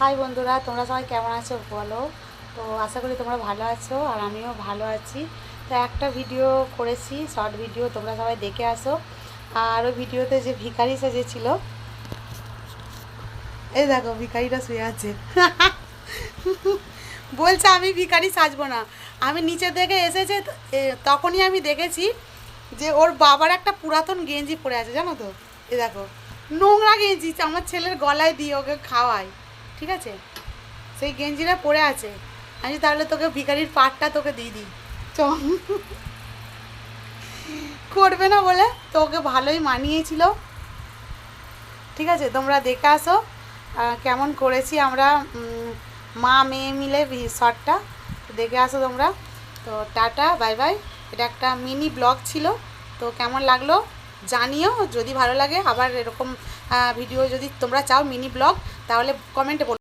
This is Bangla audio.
হাই বন্ধুরা, তোমরা সবাই কেমন আছো বলো। তো আশা করি তোমরা ভালো আছো আর আমিও ভালো আছি। তো একটা ভিডিও করেছি, শর্ট ভিডিও, তোমরা সবাই দেখে আসো। আর ওই ভিডিওতে যে ভিখারি সেজেছিল, এই দেখো ভিখারিটা শুয়ে আছে। বলছে আমি ভিখারি সাজবো না। আমি নিচে থেকে এসেছে, তখনই আমি দেখেছি যে ওর বাবার একটা পুরাতন গেঞ্জি পরে আছে, জানো তো। এ দেখো, নোংরা গেঞ্জি, আমার ছেলের গলায় দিয়ে ওকে খাওয়াই, ঠিক আছে। সেই গেঞ্জিটা পরে আছে। আমি তাহলে তোকে ভিখারির পাটটা তোকে দিয়ে দিই, চ। করবে না বলে তোকে ভালোই মানিয়েছিল, ঠিক আছে। তোমরা দেখে আসো কেমন করেছি আমরা মা মেয়ে মিলে শর্টটা দেখে আসো তোমরা। তো টাটা, বাই বাই। এটা একটা মিনি ব্লগ ছিল, তো কেমন লাগলো জানিও। যদি ভালো লাগে আবার এরকম ভিডিও যদি তোমরা চাও মিনি ব্লগ, তাহলে কমেন্টে বলো।